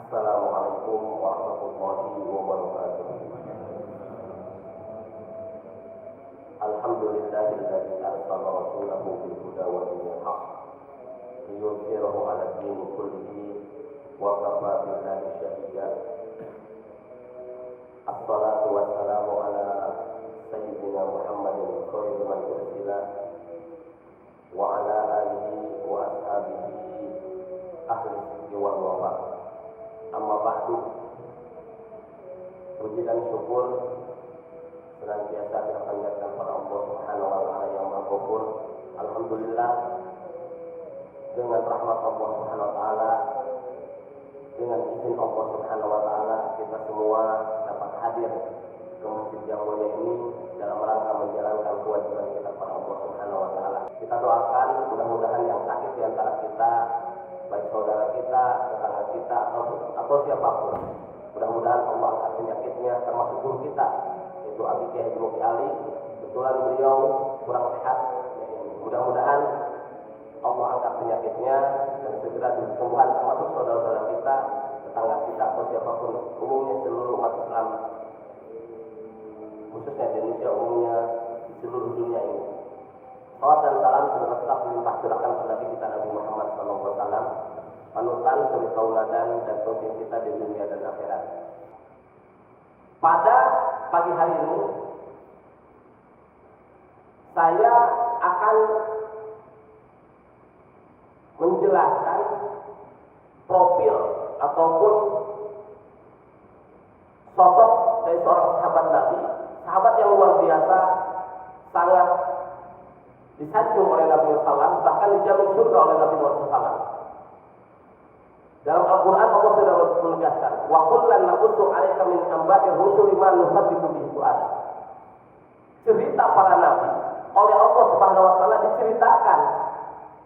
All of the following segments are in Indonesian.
Assalamualaikum warahmatullahi wabarakatuh. Alhamdulillahilladzi arsala rasulahu bil huda wa dinil haqq liyudhhirahu 'ala ad-dini kullihi wa kafaa billahi shahida. Assalatu wassalamu ala sayyidina Muhammadin khairil man ursila wa ala alihi wa ashabihi ahli sidqi wal wafa. Amma ba'du, puji dan syukur senantiasa kita panjatkan pada Allah Subhanahu wa taala yang Maha Ghafur. Alhamdulillah, dengan rahmat Allah Subhanahu wa taala, dengan izin Allah Subhanahu wa taala, kita semua dapat hadir ke masjid yang mulia ini dalam rangka menjalankan kewajiban kita pada Allah Subhanahu wa taala. Kita doakan mudah-mudahan yang sakit di antara kita, baik saudara kita, tetangga kita, atau siapapun, mudah-mudahan Allah angkat penyakitnya, termasuk guru kita, yaitu Abi Kiai Haji Ali. Kebetulan beliau kurang sehat, mudah-mudahan Allah angkat penyakitnya dan segera disembuhkan, termasuk saudara-saudara kita, tetangga kita, atau siapapun, umumnya seluruh umat Islam, khususnya di Indonesia, umumnya di seluruh dunia ini. Salawat dan salam semoga tetap melimpah curahkan pada Nabi kita Nabi Muhammad SAW, panutan, suri tauladan dan pemimpin kita di dunia dan akhirat. Pada pagi hari ini saya akan menjelaskan profil ataupun sosok dari seorang sahabat Nabi, sahabat yang luar biasa, sangat disanjung oleh Nabi SAW, bahkan dijamin surga oleh Nabi SAW. Dalam Al-Quran Allah sudah menegaskan, wa kullan naqussu 'alaika min anba'ir rusuli ma nusabbitu bihi fu'adak. Cerita para nabi oleh Allah Subhanahu wa taala diceritakan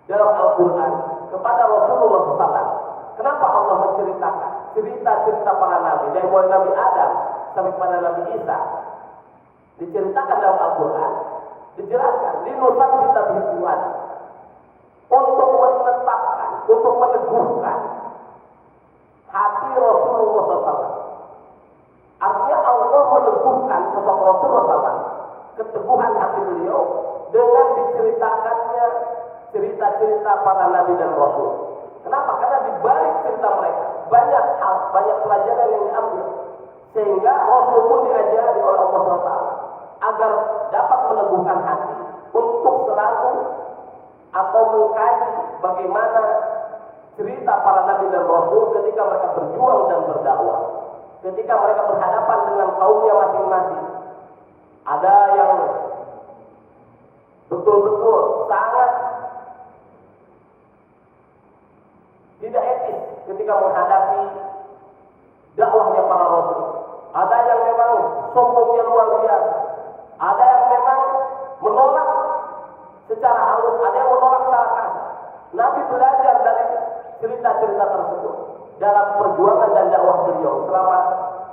dalam Al-Quran kepada Rasulullah SAW. Kenapa Allah menceritakan cerita-cerita para nabi dari mulai Nabi Adam sampai kepada Nabi Isa? Diceritakan dalam Al-Quran, dijelaskan linusabbita bihi fu'adak, untuk menetapkan, untuk meneguhkan hati Rasulullah SAW. Artinya Allah meneguhkan sosok Rasulullah SAW, keteguhan hati beliau dengan diceritakannya cerita-cerita para nabi dan rasul. Kenapa? Karena di balik cerita mereka banyak hal, banyak pelajaran yang diambil, sehingga Rasul pun diajari oleh Allah SWT agar dapat meneguhkan hati untuk selalu atau mengkaji bagaimana cerita para nabi dan rasul ketika mereka berjuang dan berdakwah, ketika mereka berhadapan dengan kaumnya masing-masing. Ada yang betul-betul sangat tidak etis ketika menghadapi dakwahnya para rasul. Ada yang memang sombongnya luar biasa. Ada yang memang menolak secara halus, ada yang menolak secara kasar. Nabi belajar dari cerita-cerita tersebut dalam perjuangan dan dakwah beliau selama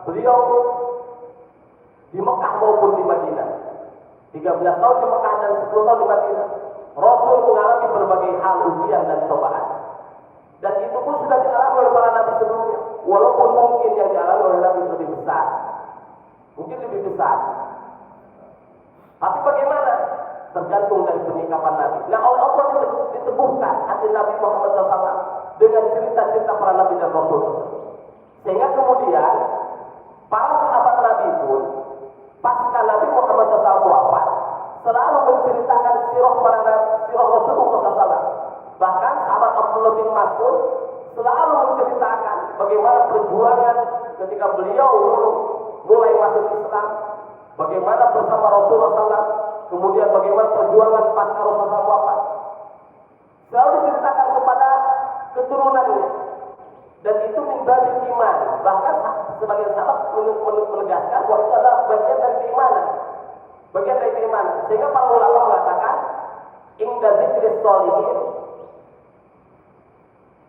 beliau di Mekah maupun di Madinah. 13 tahun di Mekah dan 10 tahun di Madinah. Rasul mengalami berbagai hal, ujian dan cobaan. Dan itu pun sudah dialami oleh para nabi sebelumnya. Walaupun mungkin yang dialami oleh nabi lebih besar. Mungkin lebih besar. Tapi bagaimana? Tergantung dari penyikapan Nabi. Nah, oleh Allah diteguhkan hati Nabi Muhammad SAW dengan cerita-cerita para Nabi dan Rasul tersebut. Sehingga kemudian para sahabat Nabi pun pasca Nabi Muhammad SAW wafat selalu menceritakan sirah para Nabi, sirah Rasulullah SAW. Bahkan sahabat Abdullah bin Mas'ud selalu menceritakan bagaimana perjuangan ketika beliau dulu mulai masuk Islam, bagaimana bersama Rasulullah SAW, kemudian bagaimana perjuangan pasca Rasulullah wafat. Selalu diceritakan kepada keturunannya. Dan itu min babil iman. Bahkan sebagian sahabat menegaskan bahwa itu adalah bagian dari keimanan. Bagian dari keimanan. Sehingga para ulama mengatakan, inda dzikris sholihin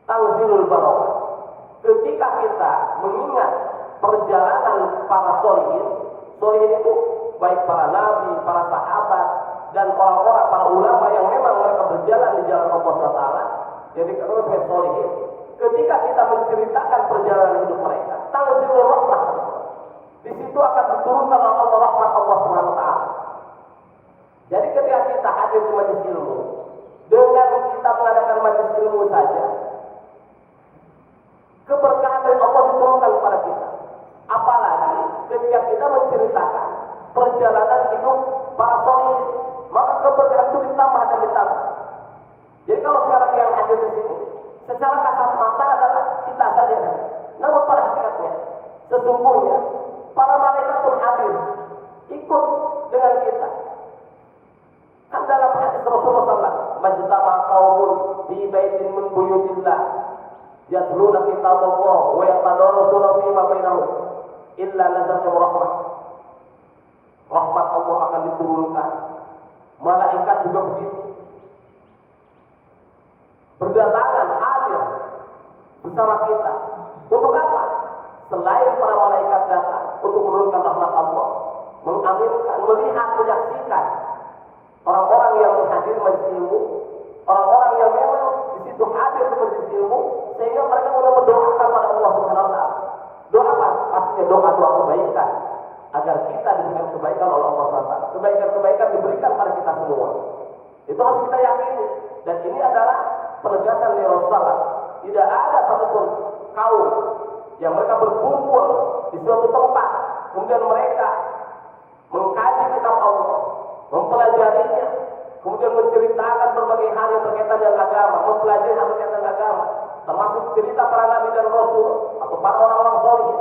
tanzilul barakah. Ketika kita mengingat perjalanan para sholihin, sholihin itu baik para nabi, para sahabat, dan orang-orang, para ulama yang memang mereka berjalan di jalan Allah SWT, jadi kalau sebagai sholihin, ketika kita menceritakan perjalanan hidup situ akan diturunkan oleh Allah rahmat Allah Subhanahu wa taala. Jadi ketika kita hadir di majelis ilmu, dengan kita mengadakan majelis ilmu saja, keberkahan dari Allah diturunkan kepada kita. Apalagi ketika kita menceritakan perjalanan hidup para sholihin, maka keberkahan itu ditambah dan ditambah. Jadi kalau sekarang yang hadir di sini, secara kasat mata adalah kita saja. Namun pada hakikatnya, sesungguhnya para malaikat pun hadir, ikut dengan kita. Kan dalam hadis Rasulullah SAW, majtama qaumun fi baitin min buyutillah yatluna kitaballah wa yatadarasuna fima bainahum illa nazalat rahmah. Rahmat Allah akan diturunkan. Malaikat juga begitu. Berdatangan hadir bersama kita. Untuk apa? Selain para malaikat datang untuk menurunkan rahmat Allah, mengaminkan, melihat, menyaksikan orang-orang yang menghadiri majelis ilmu, orang-orang yang memang di situ hadir di majelis ilmu, sehingga mereka mulai berdoa kepada Allah Subhanahu wa taala. Doa apa? Pastinya doa-doa kebaikan agar kita diberikan kebaikan oleh Allah Subhanahu wa taala. Kebaikan-kebaikan diberikan pada kita semua. Itu harus kita yakini. Dan ini adalah penegasan dari Rasulullah. Tidak ada satupun kaum yang mereka berkumpul di suatu tempat, kemudian mereka mengkaji kitab Allah, mempelajarinya, kemudian menceritakan berbagai hal yang berkaitan dengan agama, mempelajari hal berkaitan dengan agama, termasuk cerita para nabi dan rasul atau para orang-orang saleh,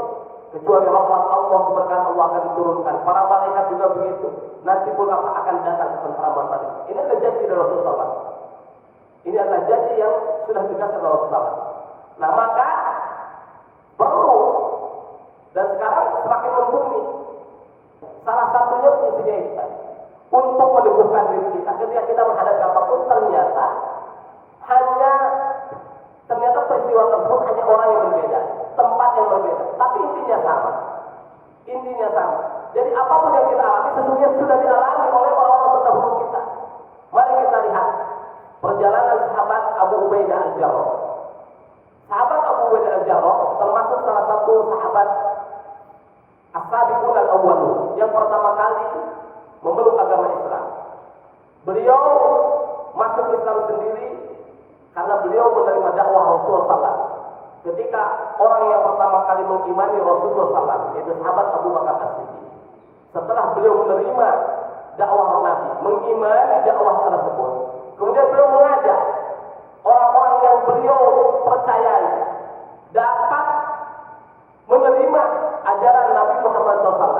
kecuali rahmat Allah, keberkahan Allah akan diturunkan. Para malaikat juga begitu. Nanti pun akan datang ketentraman tadi. Ini adalah janji dari Rasulullah. Ini adalah janji yang sudah dikasih oleh Rasulullah. Nah, maka perlu dan sekarang semakin membumi. Salah satunya fungsinya itu untuk meneguhkan diri kita ketika kita menghadapi apapun. Ternyata peristiwa tersebut hanya orang yang berbeda, tempat yang berbeda, tapi intinya sama. Intinya sama. Jadi apapun yang kita alami sesungguhnya sudah dialami oleh orang-orang terdahulu kita. Mari kita lihat perjalanan sahabat Abu Ubaidah al-Jarrah. Sahabat Abu Ubaidah al-Jarrah termasuk salah satu sahabat as-sabiqun al-awwalun yang pertama kali memeluk agama Islam. Beliau masuk Islam sendiri karena beliau menerima dakwah Rasulullah SAW. Ketika orang yang pertama kali mengimani Rasulullah SAW, yaitu sahabat Abu Bakar As-Siddiq, setelah beliau menerima dakwah Nabi, mengimani dakwah tersebut, kemudian beliau mengajak orang-orang yang beliau percayai dapat menerima ajaran Nabi Muhammad SAW.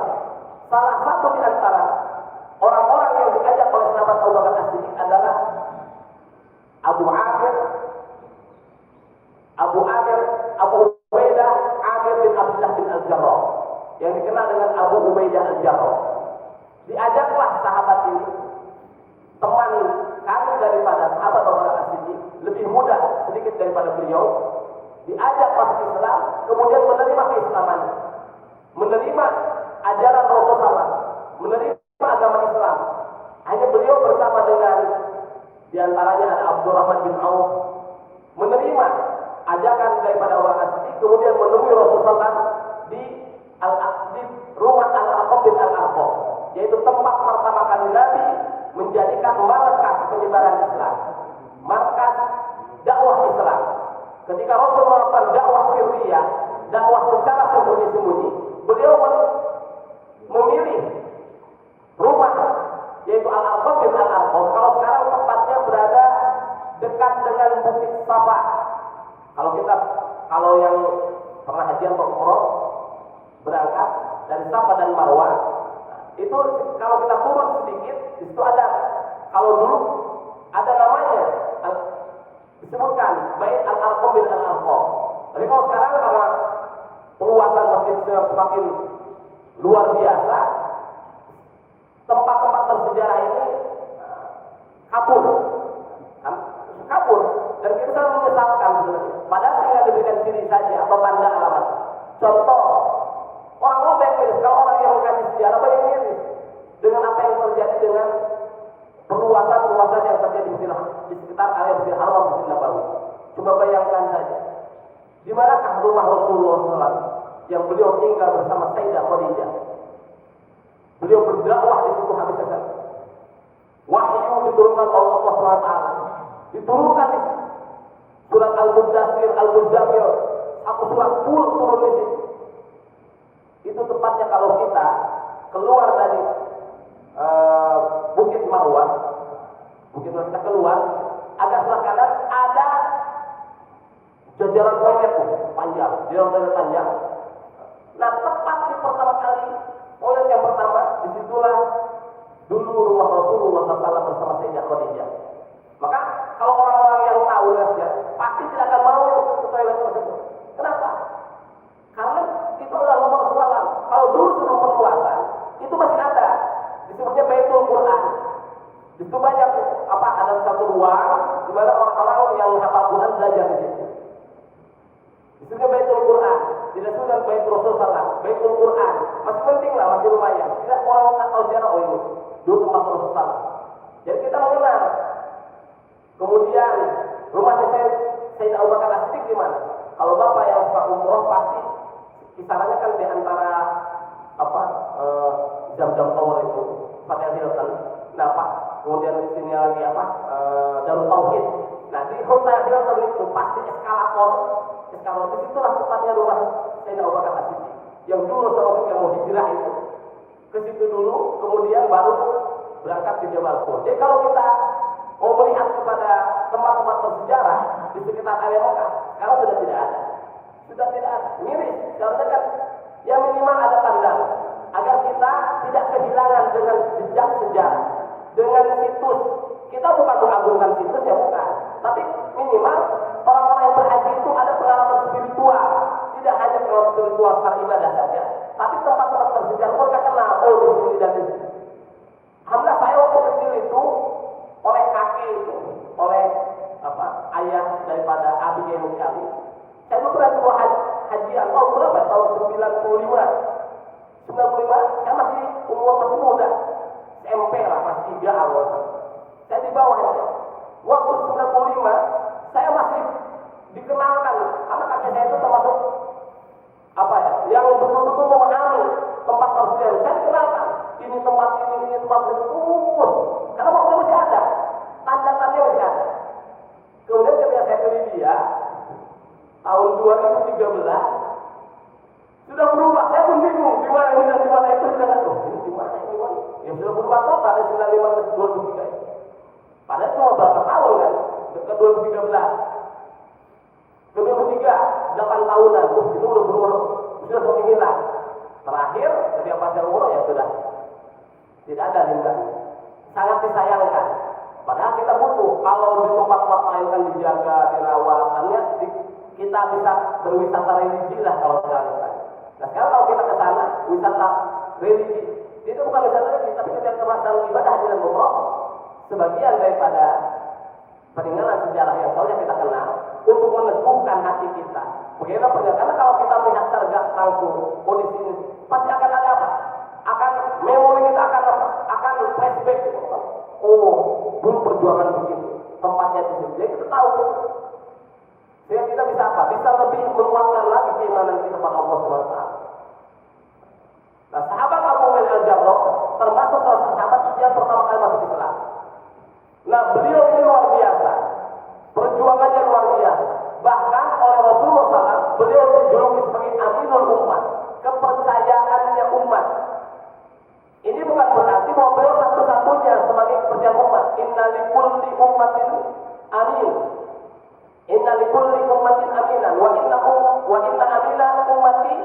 Salah satu di antara orang-orang yang diajak oleh sahabat Abu Bakar As-Siddiq adalah Abu Ubaidah Amir bin Abdullah bin Al-Jarrah, yang dikenal dengan Abu Ubaidah Al-Jarrah. Diajaklah sahabat ini, teman kami daripada sahabat Abu Bakar As-Siddiq, lebih muda sedikit daripada beliau, diajak masuk Islam, kemudian menerima keislamannya, menerima ajaran Rasulullah, menerima agama Islam. Hanya beliau bersama dengan diantaranya ada Abdurrahman bin Auf, menerima ajakan daripada Abu Bakar As-Siddiq, kemudian menemui Rasulullah di rumah Al-Arqam bin Al-Arqam, yaitu tempat pertama kali Nabi menjadikan markas penyebaran Islam, markas dakwah Islam. Ketika Rasul melakukan dakwah sirriyah, dakwah secara sembunyi-sembunyi, beliau memilih rumah yaitu Al-Arqam bin Al-Arqam. Kalau sekarang tempatnya berada dekat dengan Bukit Safa. Kalau yang pernah haji atau umroh berangkat dari Safa dan Marwah, itu kalau kita turun sedikit, di situ ada, kalau dulu ada namanya disebutkan Bait Al-Arqam bin Al-Arqam. Tapi kalau sekarang karena perluasan masjid semakin luar biasa, tempat-tempat bersejarah ini kabur, dan kita sangat menyesalkan sebenarnya. Padahal tinggal diberikan ciri saja atau tanda alamat. Contoh, orang banyak miris. Kalau orang yang mengkaji sejarah banyak miris dengan apa yang terjadi dengan perluasan yang terjadi di sekitar area Masjidil Haram, Masjid Nabawi. Coba bayangkan saja, di manakah rumah Rasulullah SAW yang beliau tinggal bersama Sayyidah Khadijah, Beliau berdakwah di situ habis selesai. Wahyu diturunkan oleh Allah SWT. Diturunkan di situ. Surat Al-Mudaththir, Al-Muzammil, satu surat full turun di situ. Itu tepatnya kalau kita keluar dari Bukit Marwah, kita keluar, agak sebelah kanan ada jajaran toilet panjang, panjang. Nah, tepat di pertama kali toilet yang pertama, disitulah dulu rumah Rasulullah SAW bersama Sayyidah Khadijah. Maka kalau orang-orang yang tahu ya, pasti tidak akan mau ke toilet tersebut. Kenapa? Karena itu adalah rumah Rasulullah. Kalau dulu sebelum perluasan, itu masih ada. Disebutnya Baitul Quran. Itu banyak ada satu ruang di mana orang-orang yang hafal Quran belajar di situ. Disebutnya Baitul Quran. Tidak sudah Baitul Rasulullah, Baitul Quran. Masih penting lah, masih lumayan. Tidak orang tak tahu sejarah ini. Dulu tempat Rasulullah. Jadi kita mengenal. Kemudian rumahnya Sayyidina Abu Bakar As-Siddiq di mana? Kalau Bapak yang suka umroh pasti kisarannya kan di antara jam-jam tower itu, Fathul Hilton. Nah, Pak, kemudian di sini lagi Darul Tauhid. Nah, di Hotel Hilton itu pasti eskalator di situlah tempatnya rumah Sayyidina Abu Bakar As-Siddiq. Yang dulu seorang yang mau hijrah itu ke situ dulu, kemudian baru berangkat ke Jabal Nur. Jadi kalau kita mau melihat kepada tempat-tempat bersejarah di sekitar area Mekah, sekarang sudah tidak ada. Miris. Seharusnya kan ya minimal ada tanda agar kita tidak kehilangan dengan jejak sejarah, dengan situs. Kita bukan mengagungkan situs ya bukan, tapi minimal orang-orang yang berhaji itu ada pengalaman spiritual, tidak hanya pengalaman spiritual secara ibadah saja, tapi tempat-tempat bersejarah mereka kenal di sini dan di sini. Alhamdulillah saya waktu kecil itu oleh kakek itu, oleh ayah daripada Abigail Mukali, saya dulu pernah dua hajian tahun berapa? Tahun 95. Saya masih umur masih muda, SMP lah, kelas 3 awal. Saya di bawahnya. Waktu 95 saya masih dikenalkan karena kakek saya itu termasuk yang betul-betul memahami tempat bersejarah. Saya dikenalkan ini tempat ini karena waktu masih ada, tanda-tandanya masih ada. Kemudian ketika saya ke Libya tahun 2013 sudah berubah. Saya pun bingung di mana ini dan di mana itu. Sudah ini di mana ini? Ya sudah berubah total dari 1995 ke 2003 itu. Padahal cuma berapa tahun kan? Ke 2013. Ke 2003 8 tahunan. Ini udah berubah, sudah semakin hilang. Terakhir ketika pasca umroh ya sudah tidak ada limbahnya. Sangat disayangkan. Padahal kita butuh. Kalau di tempat-tempat lain kan dijaga, dirawatannya, kita bisa berwisata religi lah kalau sekarang. Nah sekarang kalau kita ke sana wisata religi, itu bukan wisata religi, tapi kita termasuk ibadah haji dan umroh, sebagian daripada peninggalan sejarah yang seharusnya kita kenal untuk meneguhkan hati kita. Bagaimana peninggalan? Karena kalau kita melihat sergap langsung kondisi ini, pasti akan ada apa? Akan memori kita akan flashback. Dulu perjuangan begitu, tempatnya di sini. Jadi kita tahu. Sehingga kita bisa apa? Bisa lebih menguatkan lagi keimanan kita pada Allah SWT. Nah, sahabat Abu Ubaid Al-Jarrah termasuk salah satu sahabat yang pertama kali masuk Islam. Nah, beliau ini luar biasa. Perjuangannya luar biasa. Bahkan oleh Rasulullah SAW, beliau dijuluki sebagai Aminul Ummah, kepercayaannya umat. Ini bukan berarti bahwa beliau satu-satunya sebagai kepercayaan umat. Inna likulli ummatin amin. Inna likulli ummatin aminan wa inna amina ummati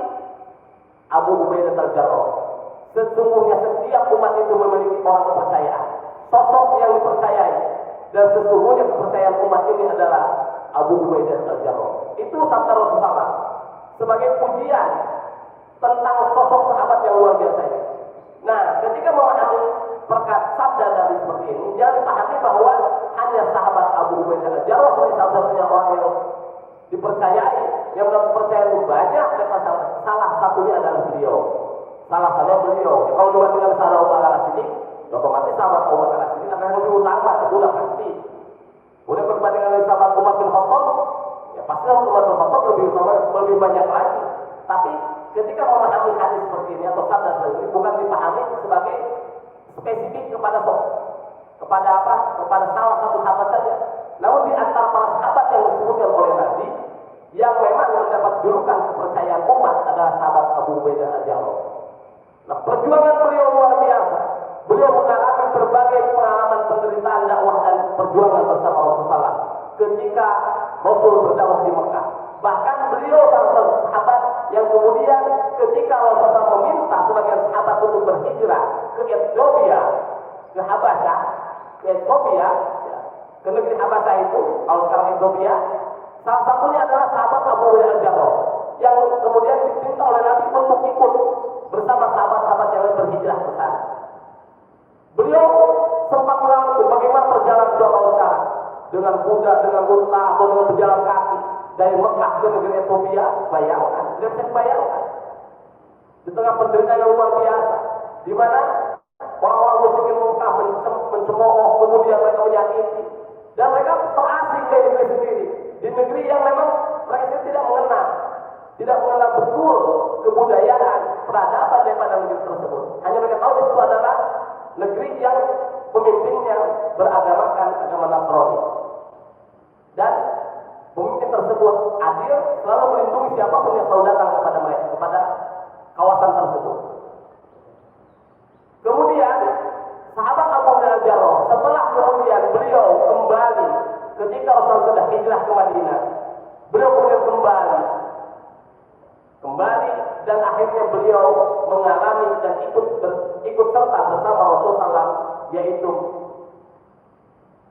Abu Ubaidah Al-Jarrah. Sesungguhnya setiap umat itu memiliki orang kepercayaan, sosok yang dipercayai, dan sesungguhnya kepercayaan umat ini adalah Abu Ubaidah Al-Jarrah. Itu sabda Rasulullah sebagai pujian tentang sosok sahabat yang luar biasa ini. Nah, ketika memahami sabda Nabi seperti ini, jangan dipahami bahwa hanya sahabat Abu Ubaidah Al-Jarrah sebagai satu-satunya orang yang dipercayai, yang mendapat kepercayaan banyak dan salah satunya adalah beliau. Salah satunya beliau. Ya, kalau dibandingkan sahabat Abu Bakar As-Siddiq, otomatis sahabat Abu Bakar As-Siddiq akan lebih utama, itu sudah pasti. Kemudian perbandingan dengan sahabat Umar bin Khattab, ya pasti Umar bin Khattab lebih utama, lebih banyak lagi. Tapi ketika memahami hadis seperti ini atau sabda seperti ini bukan dipahami sebagai spesifik kepada apa? Kepada salah satu sahabat saja. Namun di antara para sahabat yang disebutkan oleh Nabi yang memang mendapat julukan kepercayaan umat adalah sahabat Abu Ubaidah Al-Jarrah. Nah, perjuangan beliau luar biasa. Beliau mengalami berbagai pengalaman penderitaan dakwah dan perjuangan bersama Rasulullah ketika Rasul berdakwah di Mekah. Bahkan beliau salah satu sahabat yang kemudian ketika Rasulullah meminta sebagian sahabat untuk berhijrah ke Ethiopia, ke Habasyah, ke Ethiopia, ya, ke negeri Habasyah itu, kalau sekarang Ethiopia, salah satunya adalah sahabat Abu Ubaidah Al-Jarrah yang kemudian diminta oleh Nabi untuk ikut bersama sahabat-sahabat yang lain berhijrah ke sana. Beliau sempat mengalami bagaimana perjalanan jauh sekarang dengan kuda, dengan unta atau dengan berjalan kaki dari Mekah ke negeri Ethiopia. Bayangkan, tidak bisa dibayangkan. Di tengah penderitaan yang luar biasa, di mana orang-orang musyrikin Mekah mencemooh, kemudian mereka menyakiti, dan mereka terasing dari negeri sendiri, di negeri yang memang mereka tidak mengenal betul kebudayaan, peradaban daripada negeri tersebut. Hanya mereka tahu di situ adalah negeri yang pemimpinnya beragamakan agama Nasrani. Dan pemimpin tersebut adil, selalu melindungi siapapun yang selalu datang kepada mereka, kepada kawasan tersebut. Kemudian sahabat Abu Ubaidah Al-Jarrah setelah kemudian beliau kembali ketika Rasulullah sudah hijrah ke Madinah, beliau kemudian kembali dan akhirnya beliau mengalami dan ikut serta bersama Rasulullah SAW, yaitu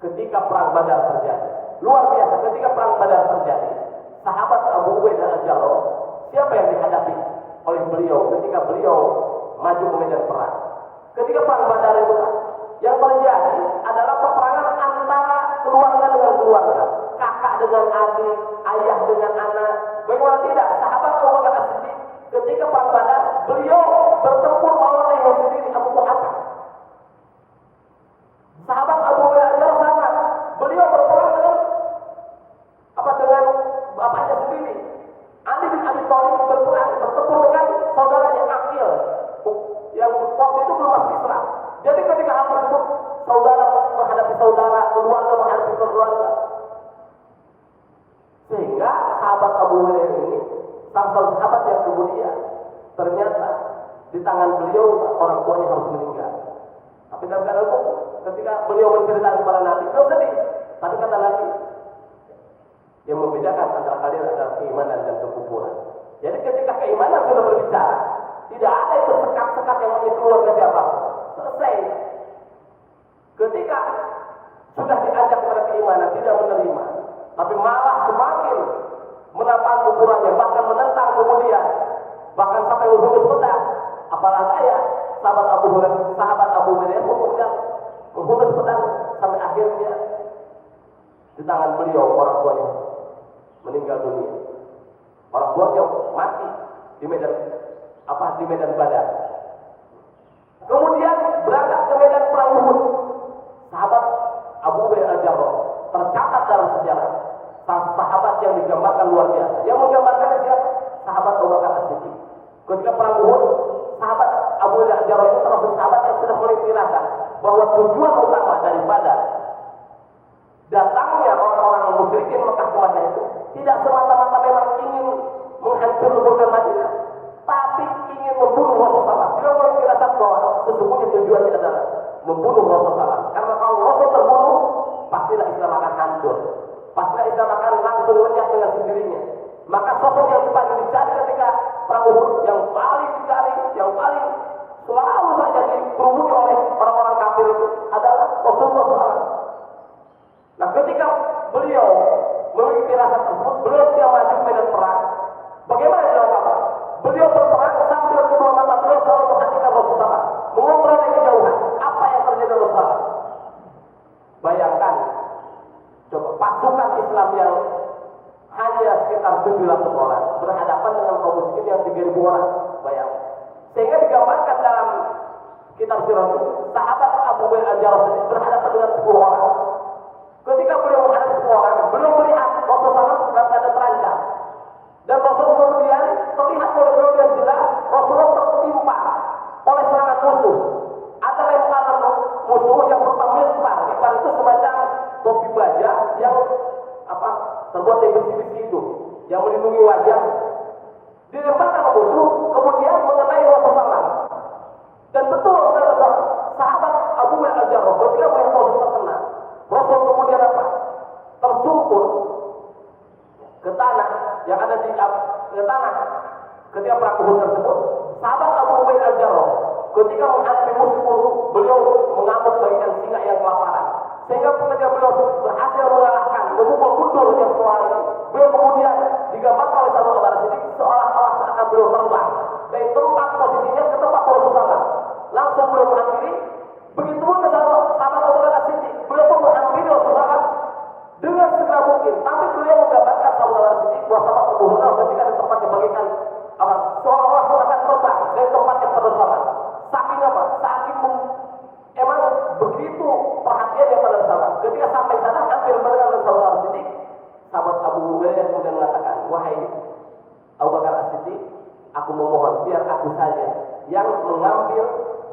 ketika perang Badar terjadi. Luar biasa, ketika perang Badar terjadi, sahabat Abu Ubaidah Al-Jarrah, siapa yang dihadapi oleh beliau ketika beliau maju ke medan perang? Ketika perang Badar itu yang terjadi adalah peperangan antara keluarga dengan keluarga, kakak dengan adik, ayah dengan anak. Bagaimana tidak, sahabat Abu Bakar As-Siddiq ketika perang Badar, beliau bertempur melawan ayah sendiri, Abu Muhammad. Sahabat Abu Ubaidah Al-Jarrah sama, beliau berperang dengan bapaknya sendiri. Ali bin Abi Thalib bertempur dengan saudaranya Aqil, yang waktu itu belum masuk Islam. Jadi ketika hal tersebut, saudara menghadapi saudara, keluarga menghadapi keluarga, sehingga sahabat Abu Ubaidah ini salah satu sahabat yang kemudian ternyata di tangan beliau orang tuanya harus meninggal. Tapi dalam keadaan kufur, ketika beliau menceritakan kepada Nabi, beliau sedih. Tapi kata Nabi, yang membedakan antara kalian adalah keimanan dan kekufuran. Jadi ketika keimanan sudah berbicara, tidak ada itu sekat-sekat yang mau keluar ke siapa. Selesai. Ketika sudah diajak kepada keimanan, tidak menerima, tapi malah semakin menantang kufurannya, bahkan menentang kemudian, bahkan sampai menghunus pedang. Apalagi saya, sahabat Abu Ubaidah kemudian menghunus pedang sampai akhirnya di tangan beliau orang tuanya meninggal dunia. Orang tuanya mati di medan Badar. Kemudian berangkat ke medan perang Uhud. Sahabat Abu Ubaidah Al-Jarrah tercatat dalam sejarah sahabat yang digambarkan luar biasa. Yang menggambarkannya siapa? Sahabat Abu Bakar As-Siddiq. Ketika perang Uhud, sahabat Abu Ubaidah Al-Jarrah itu termasuk sahabat yang sudah mulai dirasakan bahwa tujuan utama daripada datangnya orang-orang musyrikin Mekah ke Madinah itu tidak semata-mata memang ingin menghancurkan Madinah, tapi ingin membunuh Rasulullah. Beliau mulai dirasakan bahwa sesungguhnya tujuannya adalah membunuh Rasulullah. Karena kalau Rasul terbunuh, pastilah Islam akan hancur. Pastilah Islam akan langsung lenyap dengan sendirinya. Maka sosok yang paling dicari ketika perang Uhud, yang paling dicari, yang paling selalu saja dikerumuni oleh orang-orang kafir itu adalah Rasulullah SAW. Nah, ketika beliau memiliki rasa tersebut, beliau tidak maju ke medan perang. Bagaimana dia lakukan? Beliau berperang sambil kedua mata beliau selalu memperhatikan Rasulullah, mengontrol dari kejauhan apa yang terjadi dengan Rasulullah. Bayangkan, coba pasukan Islam yang hanya sekitar 700 orang berhadapan dengan kaum muslimin yang 3.000 orang. Bayangkan. Sehingga digambarkan dalam kitab sirah itu, sahabat Abu Ubaidah Al-Jarrah berhadapan dengan 10 orang. Ketika beliau menghadapi 10 orang, beliau melihat Rasulullah dalam keadaan terancam. Dan Rasul kemudian terlihat oleh beliau yang jelas ketika perang Uhud tersebut, sahabat Abu Ubaidah al-Jarrah ketika menghadapi musuh, beliau mengamuk bagaikan singa yang kelaparan. Sehingga ketika beliau berhasil mengalahkan, memukul mundur yang setelah ini, beliau kemudian digambarkan oleh sahabat Abu Bakar Siddiq seolah-olah seakan beliau terbang dari tempat posisinya ke tempat Rasulullah. Langsung beliau menghampiri. Begitu pun sahabat Abu Bakar Siddiq, beliau pun menghampiri Rasulullah dengan segera mungkin. Tapi beliau menggambarkan sahabat Abu Bakar Siddiq bahwa sahabat Abu Hurairah ketika di tempatnya bagaikan seolah-olah seakan terbang dari tempatnya pada Rasulullah. Saking apa? Saking emang begitu perhatian yang pada Rasulullah. Ketika sampai sana hampir berdekat dengan sahabat Abu Siddiq, sahabat Abu Ubaidah kemudian mengatakan, wahai Abu Bakar Siddiq, aku memohon biar aku saja yang mengambil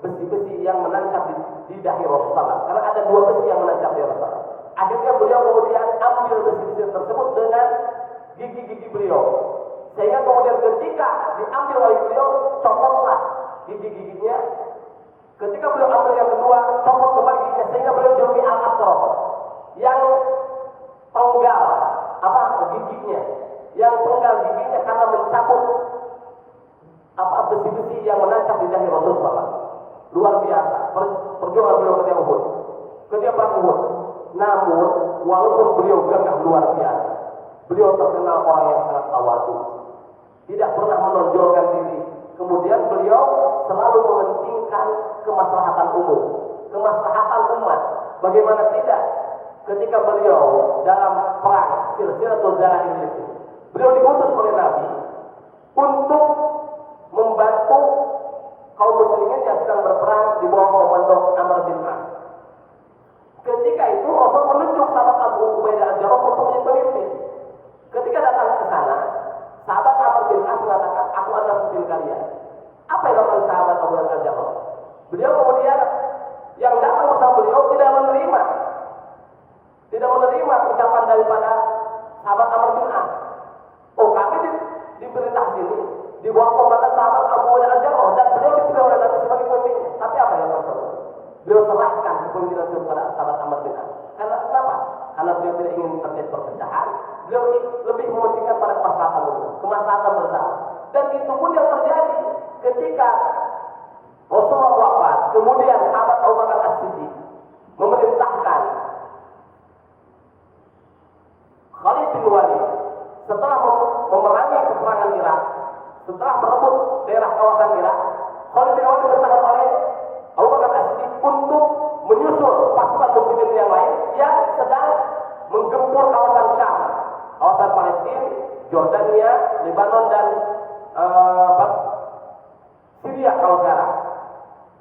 besi-besi yang menancap di dahi Rasulullah. Karena ada dua besi yang menancap di Rasulullah. Akhirnya beliau kemudian ambil besi-besi tersebut dengan gigi-gigi beliau. Sehingga kemudian ketika diambil oleh beliau, copotlah gigi-giginya. Ketika beliau ambil yang kedua, copot kembali giginya, sehingga beliau juluki al-Aqrab, yang penggal giginya, yang penggal giginya karena mencabut besi-besi yang menancap di dahi Rasulullah. Luar biasa perjuangan beliau ketika Uhud, ketika perang Uhud. Namun walaupun beliau gagah luar biasa, beliau terkenal orang yang sangat tawadu, tidak pernah menonjolkan diri. Kemudian beliau selalu mementingkan kemaslahatan umum, kemaslahatan umat. Bagaimana tidak? Ketika beliau dalam perang Silsilatul Dalail itu, beliau diutus oleh Nabi untuk membantu kaum muslimin yang sedang berperang di bawah komando Amr bin As. Ketika itu Rasul menunjuk sahabat Abu Ubaidah al-Jarrah untuk menjadi pemimpin. Ketika datang ke sana, sahabat Amr bin As mengatakan, aku adalah pemimpin kalian. Apa yang dilakukan sahabat Abu Ubaidah al-Jarrah? Beliau kemudian yang datang bersama beliau tidak menerima ucapan daripada sahabat Amr bin As. Oh, kami diperintah sini di bawah komando sahabat Abu Ubaidah al-Jarrah dan beliau dipilih oleh Nabi sebagai pemimpin. Tapi apa yang tersebut? Beliau serahkan kepemimpinan kepada sahabat Amr bin As. Karena kenapa? Karena beliau tidak ingin terjadi perpecahan. Beliau lebih mementingkan pada kemaslahatan umum, kemaslahatan bersama. Dan itu pun yang terjadi ketika Rasulullah wafat. Kemudian sahabat Abu Bakar As-Siddiq memerintahkan Khalid bin Walid setelah memerangi peperangan Irak, setelah merebut daerah kawasan Irak, Khalid bin Walid diperintahkan oleh Abu Bakar As-Siddiq untuk menyusul pasukan muslimin yang lain yang sedang menggempur kawasan Syam, kawasan Palestina, Jordania, Lebanon dan Syria kalau sekarang.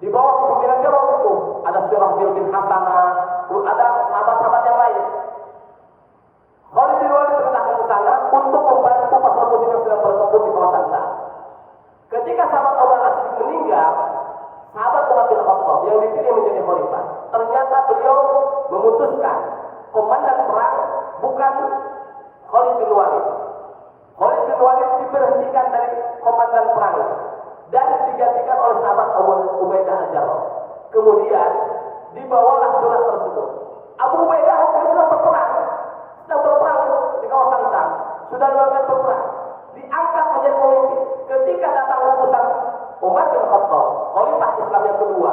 Di bawah kepemimpinan siapa itu? Ada Syurahbil bin Hasanah, ada sahabat-sahabat yang lain. Khalid bin Walid diperintahkan ke sana untuk membantu pasukan muslimin yang sedang bertempur di kawasan Syam. Ketika sahabat Abu Bakar As-Siddiq meninggal, sahabat Umar bin Khattab yang dipilih menjadi khalifah, ternyata beliau memutuskan komandan perang bukan Khalid bin Walid. Khalid bin Walid diberhentikan dari komandan perang dan digantikan oleh sahabat Abu Ubaidah al-Jarrah. Kemudian dibawalah surat tersebut. Abu Ubaidah sedang berperang di kawasan Syam, sudah melakukan berperang, diangkat menjadi pemimpin. Ketika datang utusan Umar bin Khattab, khalifah Islam yang kedua,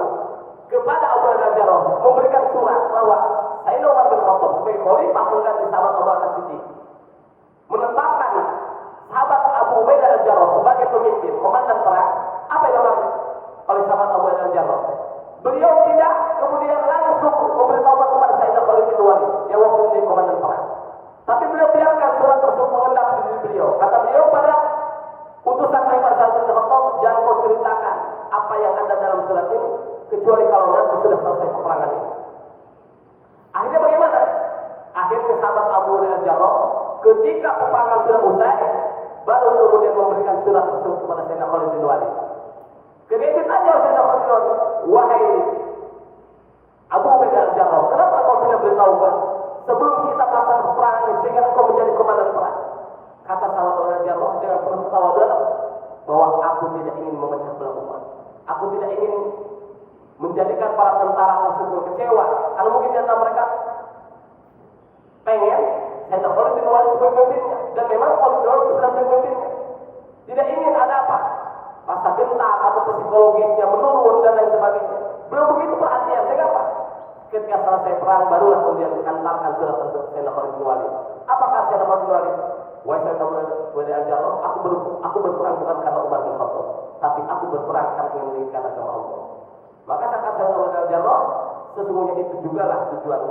kepada Abu Ubaidah al-Jarrah memberikan surat bahwa Sayyidina Umar bin Khattab sebagai khalifah mengganti sahabat Abu Bakar Siddiq, menetapkan sahabat Abu Ubaidah al-Jarrah sebagai pemimpin komandan perang. Apa yang dilakukan oleh sahabat Abu Ubaidah al-Jarrah? Beliau tidak kemudian langsung memberitahu kepada Sayyidina Khalid bin Walid yang waktu menjadi komandan perang, tapi beliau biarkan surat tersebut mengendap di diri beliau. Kata beliau pada utusan Khalifah Sa'ad bin Khattab, jangan kau ceritakan apa yang ada dalam surat ini kecuali kalau nanti sudah selesai peperangan ini. Akhirnya bagaimana? Akhirnya sahabat Abu Ubaidah al-Jarrah ketika peperangan sudah usai, baru kemudian memberikan surat tersebut kepada Sayyidina Khalid bin Walid. Ketika ditanya oleh Sayyidina Khalid bin Walid, wahai Abu Ubaidah al-Jarrah, kenapa kau tidak beritahukan sebelum kita melaksanakan peperangan ini sehingga kau menjadi komandan perang? Kata sahabat Abu Ubaidah al-Jarrah dengan penuh ketawaduan bahwa aku tidak ingin memecah belah umat. Aku tidak ingin menjadikan para tentara tersebut kecewa, karena mungkin di antara mereka pengen Sayyidina Khalid bin Walid sebagai pemimpinnya, dan memang Khalid bin Walid sudah menjadi pemimpinnya. Tidak ingin ada apa? psikologisnya menurun dan lain sebagainya. Beliau begitu perhatian. Sehingga apa? Ketika selesai perang barulah kemudian dihantarkan surat tersebut Sayyidina Khalid bin Walid. Apakah Sayyidina Khalid bin Walid? Wahai Sayyidina Khalid Al-Jarrah, aku berperang bukan karena Umar bin Khattab, tapi aku berperang karena ingin meninggikan agama Allah. Maka kata Sayyidina Khalid Al-Jarrah, sesungguhnya itu jugalah tujuan.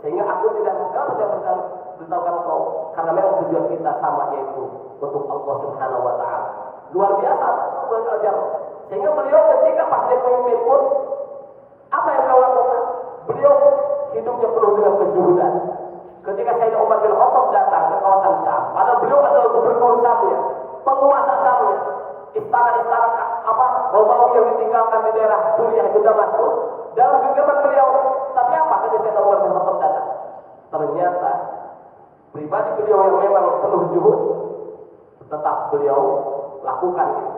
Sehingga aku tidak beritahukan kau, karena memang tujuan kita sama, yaitu untuk Allah Subhanahu wa Ta'ala. Luar biasa Sayyidina Khalid Al-Jarrah. Sehingga beliau ketika pas dia memimpin pun, apa yang beliau lakukan? Beliau hidupnya penuh dengan kezuhudan. Ketika Sayyidina Umar bin Khattab datang ke kawasan Syam, padahal beliau adalah gubernur Syamnya, penguasa Syamnya, istana-istana Romawi yang ditinggalkan di daerah Suriah itu Damaskus, dalam genggaman beliau. Tapi apa ketika Sayyidina Umar bin Khattab datang? Ternyata pribadi beliau yang memang penuh zuhud, tetap beliau lakukan itu,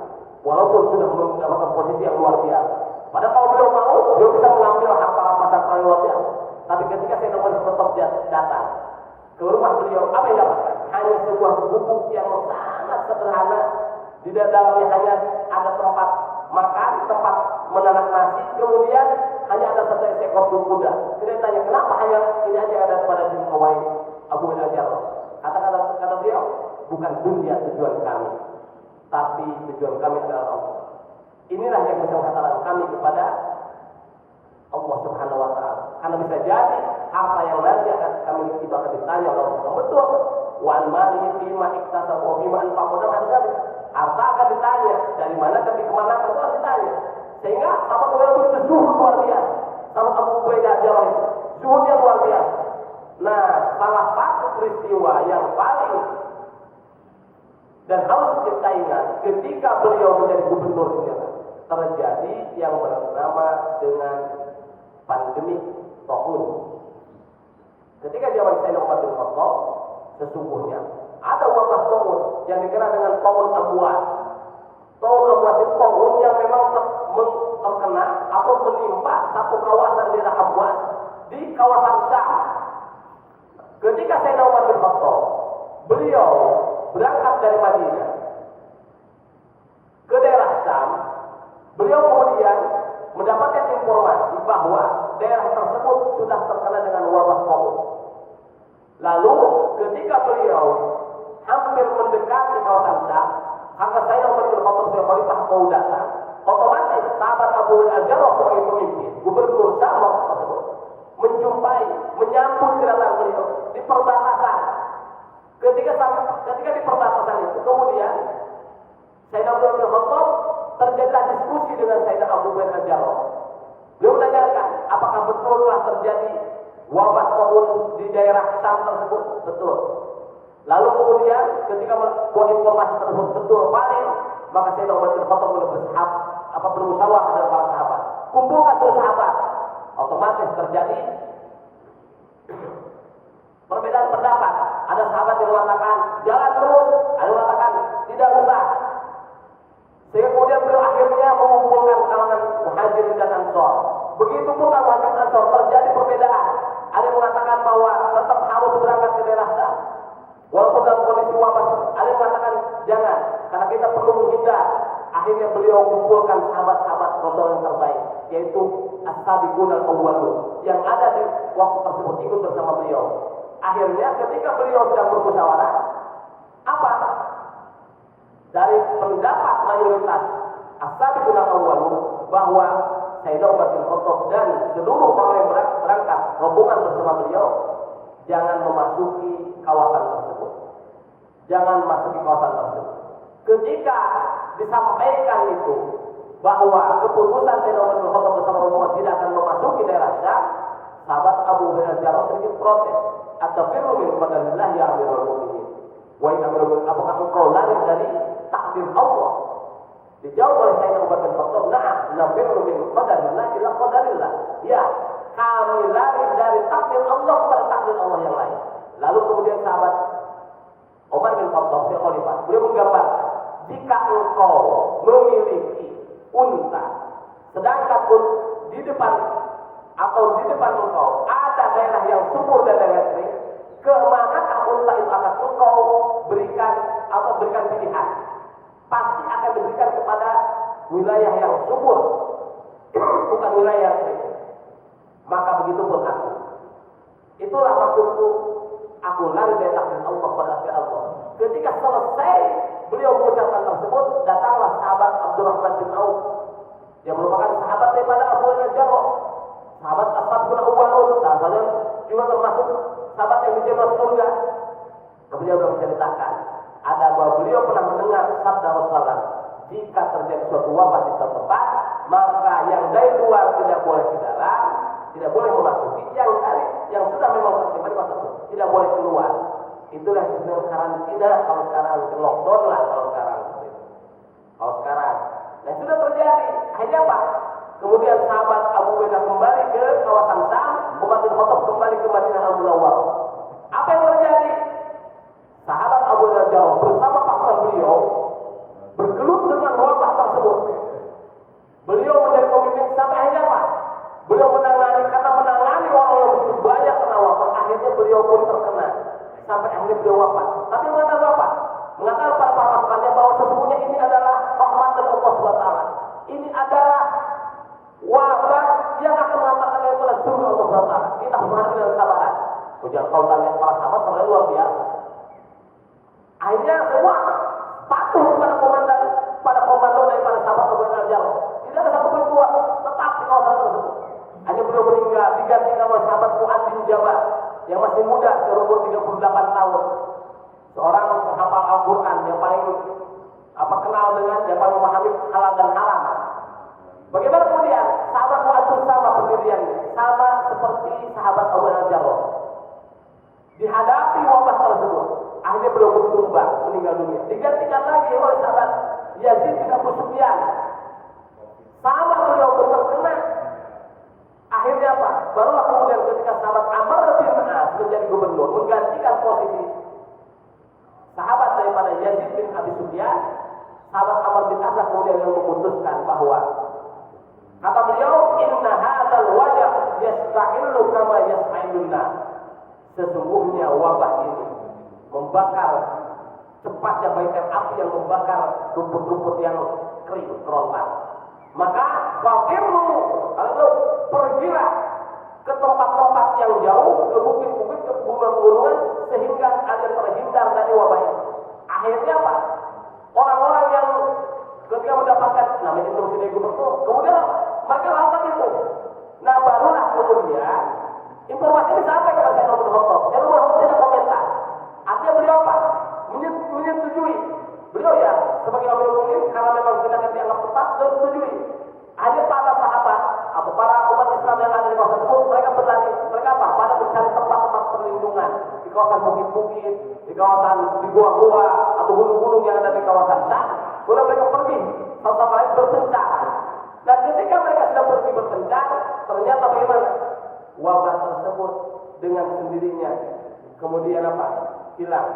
walaupun sudah mendapatkan posisi yang luar biasa. Padahal kalau beliau mau, beliau bisa mengambil harta rampasan yang luar biasa. Tapi ketika Sayyidina Umar bin Khattab datang ke rumah beliau, apa yang dapatkan? Hanya sebuah gubuk yang sangat sederhana. Di dalamnya hanya ada tempat makan, tempat menanak nasi, kemudian hanya ada satu ekor kuda. Kita tanya, kenapa hanya ini aja ada pada diri Abu Al-Jarrah? Kata beliau, bukan dunia tujuan kami, tapi tujuan kami adalah Allah. Inilah yang bisa mengatakan kami kepada Allah Subhanahu wa Ta'ala. Karena bisa jadi harta yang nanti akan kami miliki akan ditanya oleh Allah. Betul. Wa an malihi fima iktasaba wa fima anfaqa. Harta akan ditanya, dari mana dan kemana itu akan ditanya. Sehingga sahabat Umar itu zuhud luar biasa. Sahabat Abu Ubaidah Al-Jarrah itu zuhudnya luar biasa. Nah, salah satu peristiwa yang paling dan harus kita ingat ketika beliau menjadi gubernur ini, terjadi yang bernama dengan pandemi taun. Ketika zaman Sayyidina Umar bin Khattab, sesungguhnya ada wabah taun yang dikenal dengan taun Amwas. Taun Amwas itu taun yang memang terkena atau menimpa satu kawasan daerah Amwas di kawasan Syam. Ketika Sayyidina Umar bin Khattab, beliau berangkat dari Madinah ke daerah Syam, beliau kemudian mendapatkan informasi bahwa daerah tersebut sudah terkena dengan wabah taun. Lalu ketika beliau hampir mendekati kawasan Syam, karena Sayyidina Umar bin Khattab sebagai khalifah mau datang, otomatis sahabat Abu Al-Jarrah sebagai pemimpin gubernur Syam tersebut menyambut kedatangan beliau di perbatasan. Ketika di perbatasan itu, kemudian Sayyidina Umar bin Khattab terjadilah diskusi dengan Sayyidina Abu Al-Jarrah. Beliau menanyakan, apakah betul telah terjadi wabah taun di daerah Syam tersebut? Betul. Lalu kemudian ketika membuat informasi tersebut betul valid, maka Sayyidina Umar bin Khattab bermusyawarah dengan para sahabat. Kumpulkan seluruh sahabat. Otomatis terjadi perbedaan pendapat. Ada sahabat yang mengatakan jalan terus, ada yang mengatakan tidak usah. Sehingga kemudian beliau akhirnya mengumpulkan kalangan Muhajirin dan Ansor. Begitupun kalangan Muhajirin dan Ansor terjadi perbedaan. Ada yang mengatakan bahwa tetap harus berangkat ke daerah Syam, walaupun dalam kondisi wabah. Ada yang mengatakan jangan, karena kita perlu menghindar. Akhirnya beliau kumpulkan sahabat-sahabat Rasul yang terbaik, yaitu As-Sabiqun Al-Awwalun, yang ada di waktu tersebut ikut bersama beliau. Akhirnya ketika beliau sedang bermusyawarah, apa? Dari pendapat mayoritas As-Sabiqun Al-Awwalun bahwa Sayyidina Umar bin Khattab dan seluruh orang yang berangkat rombongan bersama beliau jangan memasuki kawasan tersebut. Jangan memasuki kawasan tersebut. Ketika disampaikan itu bahwa keputusan Sayyidina Umar bin Khattab bersama rombongan tidak akan memasuki daerah Syam, sahabat Abu Al-Jarrah sedikit protes. At-tafirru min qadarillah ya amirul mu'minin. Wa in amirul mu'minin, apakah engkau lari dari takdir Allah? Dijawab oleh Sayyidina Umar bin Khattab, na'am, nafirru min qadarillah ila qadarillah. Ya, kami lari dari takdir Allah kepada takdir Allah yang lain. Lalu kemudian sahabat Umar bin Khattab, si khalifah, beliau menggambarkan, jika engkau memiliki unta, sedangkan di depan engkau ada daerah yang subur dan daerah kering, kemanakah unta itu akan engkau berikan pilihan? Pasti akan diberikan kepada wilayah yang subur, bukan wilayah yang kering. Maka begitu pun aku. Itulah maksudku, aku lari dari takdir Allah pada takdir Allah. Ketika selesai beliau mengucapkan tersebut, datanglah sahabat Abdurrahman bin Auf yang merupakan sahabat daripada Abu Al-Jarrah, sahabat Ashabul Awwalun, sahabat juga termasuk sahabat yang dijamin surga. Beliau sudah menceritakan, ada bahwa beliau pernah mendengar sabda Rasulullah, jika terjadi suatu wabah di suatu tempat, maka yang dari luar tidak boleh ke dalam, tidak boleh memasuki, yang sudah memang tertimpa di masa itu tidak boleh keluar. Itulah sebenarnya karantina kalau sekarang, lockdown lah kalau sekarang. Kalau sekarang, nah sudah terjadi. Akhirnya apa? Kemudian sahabat Abu Bakar kembali ke kawasan Syam, Umar bin Khattab kembali ke Madinah Al-Munawwarah. Apa yang terjadi? Sahabat Abu Bakar bersama pasukan beliau bergelut dengan wabah tersebut. Beliau menjadi pemimpin sampai akhirnya apa? Beliau menangani, karena menangani orang yang begitu banyak kena wabah, akhirnya beliau pun terkena sampai akhirnya beliau wafat. Tapi mengatakan apa? Mengatakan para pasukannya bahwa sesungguhnya ini adalah rahmat dari Allah SWT. Ini adalah wabah yang akan mengantarkan yang kepada surga Allah SWT. Kita harus menghadapi dengan sabaran. Jangan kau tanya para sahabat, sebenarnya luar biasa. Akhirnya semua patuh kepada komandan, pada komando daripada sahabat Abu Al-Jarrah. Tidak ada satu pun keluar, tetap di kawasan tersebut. Hanya beliau meninggal, digantikan oleh sahabat Mu'adz bin Jabal yang masih muda, berumur 38 tahun. Seorang penghafal Al-Quran yang paling kenal dengan, yang paling memahami halal dan haram. Bagaimana kemudian sahabat Mu'adz sama pendiriannya, sama seperti sahabat Abu Al-Jarrah. Dihadapi wabah tersebut, akhirnya beliau bertumbang, meninggal dunia. Digantikan lagi oleh sahabat Yazid bin Abu Sufyan. Sama beliau pun terkena. Akhirnya apa? Barulah kemudian ketika sahabat Amr bin As menjadi gubernur, menggantikan posisi sahabat daripada Yazid bin Abi Sufyan, sahabat Amr bin As kemudian yang memutuskan bahwa kata beliau, inna hadzal wajah yasta'illu kama yasta'illun nar. Sesungguhnya wabah ini membakar cepatnya bagaikan api yang membakar rumput-rumput yang kering, kerontang. Maka fakirlu, kalau pergilah ke tempat-tempat yang jauh, ke bukit-bukit, ke gunung-gunungan, sehingga kalian terhindar dari wabah ini. Akhirnya apa? Orang-orang yang ketika mendapatkan namanya instruksi dari gubernur, kemudian apa? Mereka lakukan itu. Nah barulah kemudian informasi ini sampai kepada Sayyidina Umar bin Khattab. Sayyidina Umar bin Khattab tidak komentar. Artinya beliau apa? Menyetujui. Beliau ya sebagai Amirul Mukminin karena memang tindakan dianggap tepat, beliau setujui. Hanya para sahabat atau para umat Islam yang ada di kawasan tersebut, mereka berlari, mereka apa? Pada mencari tempat-tempat perlindungan di kawasan bukit-bukit, di kawasan di gua-gua atau gunung-gunung yang ada di kawasan Syam. Kemudian mereka pergi satu sama lain berpencar. Dan ketika mereka sudah pergi berpencar, ternyata bagaimana? Wabah tersebut dengan sendirinya kemudian apa? Hilang.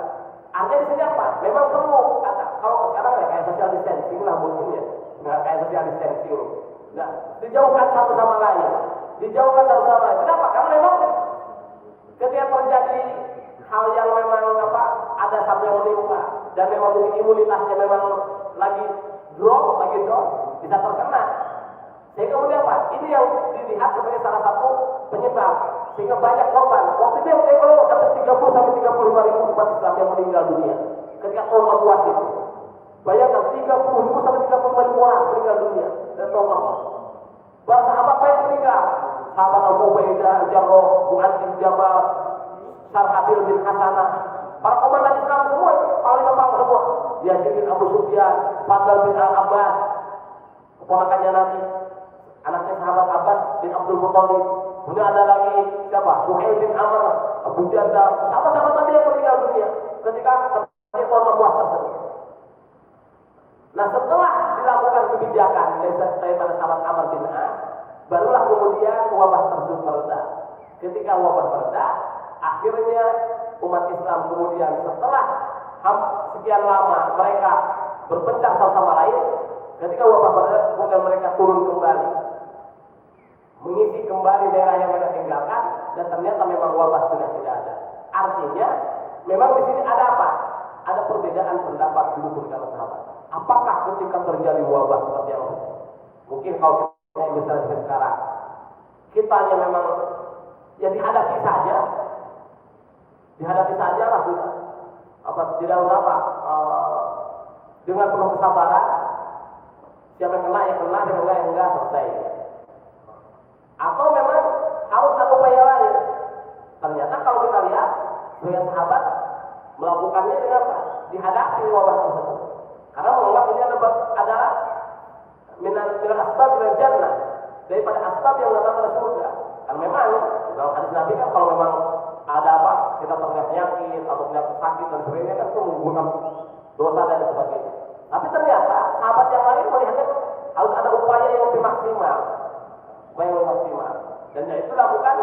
Artinya di sini apa? Memang perlu ada. Kalau sekarang ya kayak social distancing lah mungkin ya, nggak kayak social distancing. Nah, dijauhkan satu sama lain, dijauhkan satu sama lain. Kenapa? Karena memang ketika terjadi hal yang memang apa, ada satu yang menimpa dan memang mungkin imunitasnya memang lagi drop, bisa terkena. Sehingga kemudian apa? Ini yang dilihat sebagai salah satu penyebab sehingga banyak korban. Waktu itu yang kalau dapat 30 sampai 35 ribu umat Islam yang meninggal dunia ketika tahun Awas itu. Bayangkan 30 ribu sampai 35 ribu orang meninggal dunia dan tahun Awas. Para sahabat banyak meninggal. Sahabat Abu Ubaidah, Jarrah, Mu'adz bin Jabal, Syarhabil bin Hasanah. Para komandan Islam semua, panglima semua. Yazid bin Abu Sufyan, Fadl bin Al-Abbas, keponakannya Nabi. Anaknya sahabat Abbas bin Abdul Muttalib. Kemudian ada lagi siapa? Suhail bin Amr, Abu Janda, sahabat-sahabat Nabi yang meninggal dunia ketika terjadi tahun Awas tersebut. Nah setelah dilakukan kebijakan daripada sahabat Amr bin As, barulah kemudian wabah tersebut mereda. Ketika wabah mereda, akhirnya umat Islam kemudian setelah sekian lama mereka berpencar satu sama lain, ketika wabah mereda kemudian mereka turun kembali, mengisi kembali daerah yang mereka tinggalkan, dan ternyata memang wabah sudah tidak ada. Artinya, memang di sini ada apa? Ada perbedaan pendapat dulu di kalangan sahabat. Apakah ketika terjadi wabah seperti yang mungkin kalau kita ilustrasi sekarang, kita hanya memang ya dihadapi saja lah kita. Tidak usah dengan penuh kesabaran. Siapa yang kena ya kena, siapa yang enggak selesai. Atau memang harus ada upaya lain. Ternyata kalau kita lihat sebagian sahabat melakukannya dengan apa? Dihadapi wabah tersebut. Karena menganggap ini adalah minal asbab minal jannah, daripada asbab yang datang dari surga. Karena memang dalam hadis Nabi kan kalau memang ada apa kita terkena penyakit atau penyakit sakit dan sebagainya kan itu menggunakan dosa dan sebagainya. Tapi ternyata sahabat yang lain melihatnya harus ada upaya yang lebih maksimal, dan itu dilakukan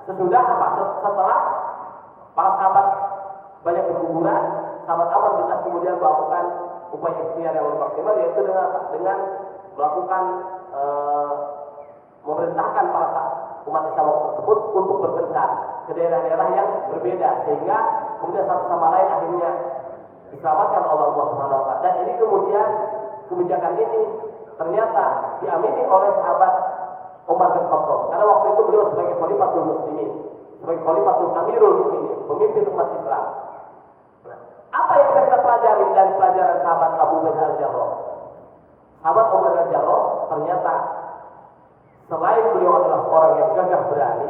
sesudah apa? Setelah para sahabat banyak berguguran, sahabat Amr bin As kemudian melakukan upaya ikhtiar yang lebih maksimal, yaitu dengan melakukan memerintahkan para umat Islam tersebut untuk berpencar ke daerah-daerah yang berbeda, sehingga kemudian satu sama lain akhirnya diselamatkan oleh Allah Subhanahu wa taala. Dan ini kemudian kebijakan ini ternyata diamini oleh sahabat Umar bin Khattab, karena waktu itu beliau sebagai Khalifatul Muslimin, sebagai Khalifatul Amirul Mukminin, pemimpin umat Islam. Apa yang bisa kita pelajari dari pelajaran sahabat Abu Bakar Al-Jarrah? Sahabat Abu Bakar Al-Jarrah ternyata selain beliau adalah seorang yang gagah berani,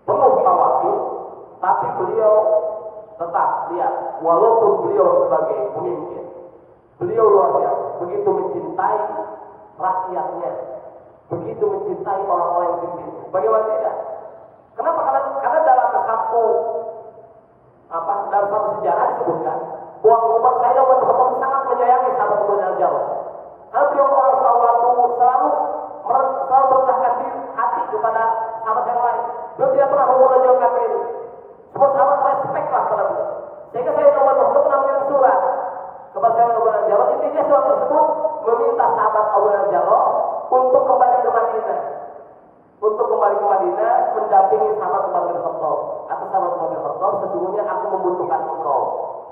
penuh tawakal, tapi beliau tetap lihat, walaupun beliau sebagai pemimpin, beliau luar biasa, begitu mencintai rakyatnya, begitu mencintai orang-orang yang dipimpin. Bagaimana tidak? Kenapa? Karena dalam satu sejarah disebutkan bahwa Umar Said bin Khattab sangat menyayangi sahabat Abu Bakar Al-Jarrah. Karena beliau orang tawadu, selalu merendahkan diri hati kepada sahabat yang lain. Beliau tidak pernah menonjolkan diri. Semua sahabat respect lah pada beliau. Sehingga saya Umar bin Khattab pernah mengirim surat kepada sahabat Abu Bakar Al-Jarrah. Intinya surat tersebut meminta sahabat Abu Bakar Al-Jarrah untuk kembali ke Madinah. Mendampingi sahabat Umar bin Khattab. Atau sahabat Umar bin Khattab, sesungguhnya aku membutuhkan engkau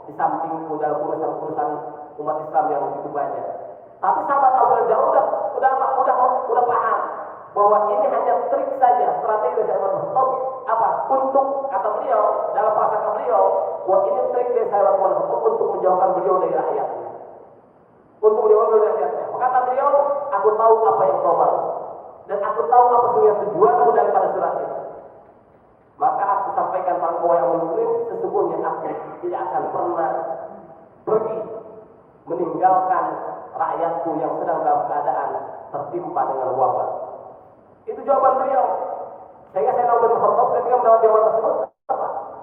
di sampingku dalam urusan umat Islam yang begitu banyak. Tapi sahabat Abu Bakar udah paham bahwa ini hanya trik saja, strategi dari sahabat Umar bin Khattab. Untuk kata beliau dalam prasangka beliau, bahwa ini trik dari sahabat Umar bin Khattab untuk menjauhkan beliau dari rakyatnya. Kata beliau, aku tahu apa yang kau mau, dan aku tahu apa sebenarnya tujuanmu daripada surat ini. Maka aku sampaikan pada kau yang muslim, sesungguhnya aku tidak akan pernah pergi meninggalkan rakyatku yang sedang dalam keadaan tertimpa dengan wabah. Itu jawaban beliau. Sehingga saya Umar bin Khattab ketika mendapat jawaban tersebut,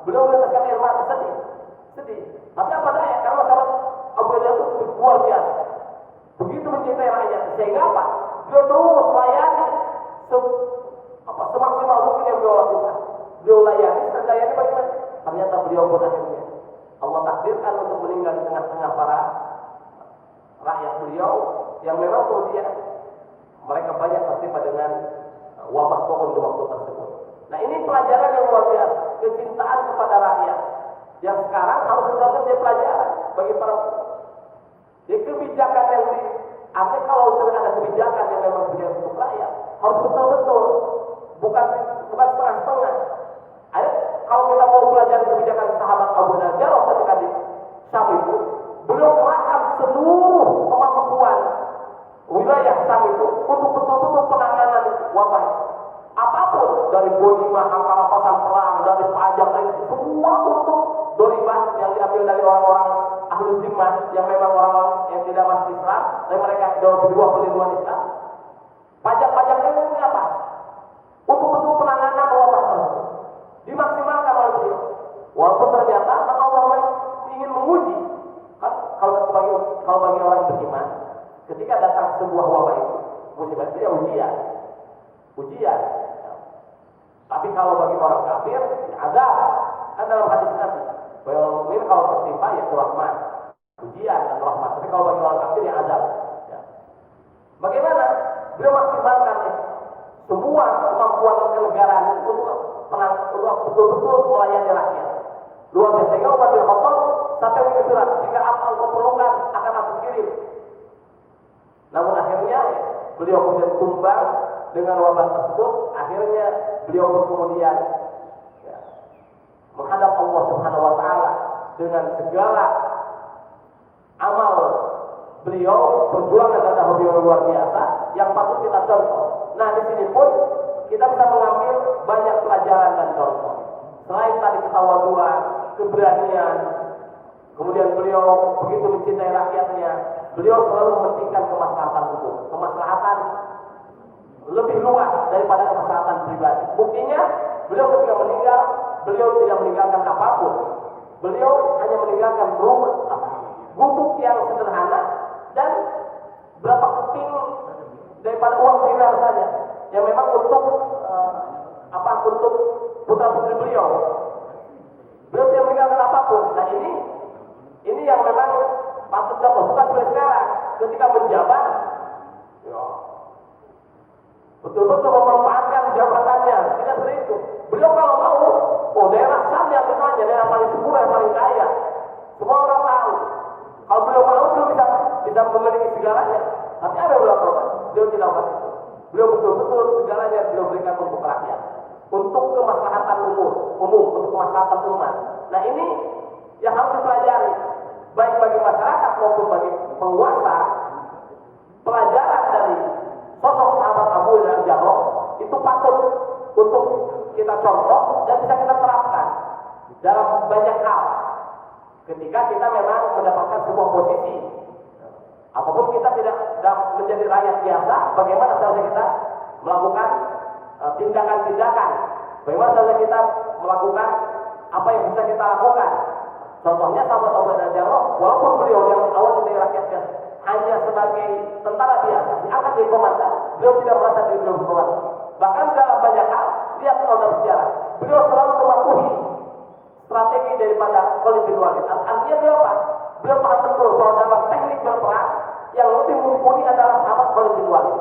beliau meneteskan air mata sedih. Tapi apa daya? Karena sahabat Abu Bakar itu luar biasa, begitu mencintai rakyat, sehingga apa? Beliau terus layani semaksimal mungkin yang beliau lakukan. Beliau layani, bagaimana? Ternyata beliau pun akhirnya Allah takdirkan untuk meninggal di tengah-tengah para rakyat beliau yang memang kemudian mereka banyak tertimpa dengan wabah turun di waktu tersebut. Nah, ini pelajaran yang luar biasa, kecintaan kepada rakyat yang sekarang harus menjadi pelajaran bagi para kebijakan yang artinya kalau sudah ada kebijakan yang memang berpihak untuk rakyat, harus betul-betul, bukan setengah-setengah. Kalau kita mau belajar kebijakan sahabat Abu Bakar Al-Jarrah ketika di Syam itu, beliau kerahkan seluruh kemampuan wilayah Syam itu untuk betul-betul penanganan wabah. Apapun dari bonimah, rampasan perang, dari pajak, semua untuk doribah yang diambil dari orang-orang ahli zimmah yang memang orang-orang yang tidak masuk Islam, dan mereka dalam berdua perlindungan Islam. Pajak-pajaknya ini apa? Untuk betul penanganan wabah tersebut dimaksimalkan oleh beliau. Walaupun ternyata Allah ingin menguji, kan kalau bagi orang beriman, ketika datang sebuah wabah itu, musibah itu ya ujian. Tapi kalau bagi orang kafir, ya azab. Kan dalam hadis Nabi, bahwa orang mukmin kalau tertimpa ya itu rahmat, ujian dan rahmat. Tapi kalau bagi orang kafir ya azab. Ya. Bagaimana? Beliau maksimalkan semua kemampuan kenegaraan untuk betul-betul melayani rakyat. Luar biasa. Sehingga Umar bin Khattab sampai mengirim surat, jika apa engkau perlukan akan aku kirim. Namun akhirnya beliau kemudian tumbang dengan wabah tersebut. Akhirnya beliau pun kemudian menghadap Allah Subhanahu wa taala dengan segala amal beliau, perjuangan dan dakwah beliau luar biasa yang patut kita contoh. Nah, di sini pun kita bisa mengambil banyak pelajaran dan contoh. Selain tadi ketawaduan, keberanian, kemudian beliau begitu mencintai rakyatnya, beliau selalu mementingkan kemaslahatan umum, kemaslahatan lebih luas daripada kemaslahatan pribadi. Buktinya, beliau ketika meninggal, beliau tidak meninggalkan apapun. Beliau hanya meninggalkan rumah, gubuk yang sederhana dan berapa keping daripada uang dinar saja, yang memang untuk untuk putra putri beliau. Beliau tidak meninggalkan apapun. Nah, ini yang memang patut contoh. Bukan seperti sekarang ketika menjabat, betul-betul memanfaatkan jabatannya. Tidak seperti itu. Beliau kalau mau, daerah Sam yang terkaya, daerah paling subur, yang paling kaya, semua orang tahu. Kalau beliau mau, beliau bisa memiliki segalanya. Tapi apa yang beliau lakukan? Beliau tidak lakukan itu. Beliau betul-betul segalanya beliau berikan untuk rakyat, untuk kemaslahatan umum, untuk kemaslahatan umat. Nah, ini yang harus dipelajari, baik bagi masyarakat maupun bagi penguasa. Pelajaran dari sosok sahabat Abu Hurairah Al-Jarrah itu patut untuk kita contoh dan bisa kita terapkan dalam banyak hal. Ketika kita memang mendapatkan sebuah posisi, ataupun kita tidak menjadi rakyat biasa, bagaimana seharusnya kita melakukan tindakan-tindakan, bagaimana seharusnya kita melakukan apa yang bisa kita lakukan. Contohnya sahabat Abu Hurairah Al-Jarrah, walaupun beliau yang awalnya dari rakyat biasa, hanya sebagai tentara biasa, diangkat jadi komandan, beliau tidak merasa diri beliau komandan. Bahkan dalam banyak hal, lihat kalau dalam sejarah, beliau selalu mematuhi strategi daripada Khalid bin Walid. Artinya beliau apa? Beliau paham betul bahwa dalam teknik berperang yang lebih mumpuni adalah sahabat Khalid bin Walid.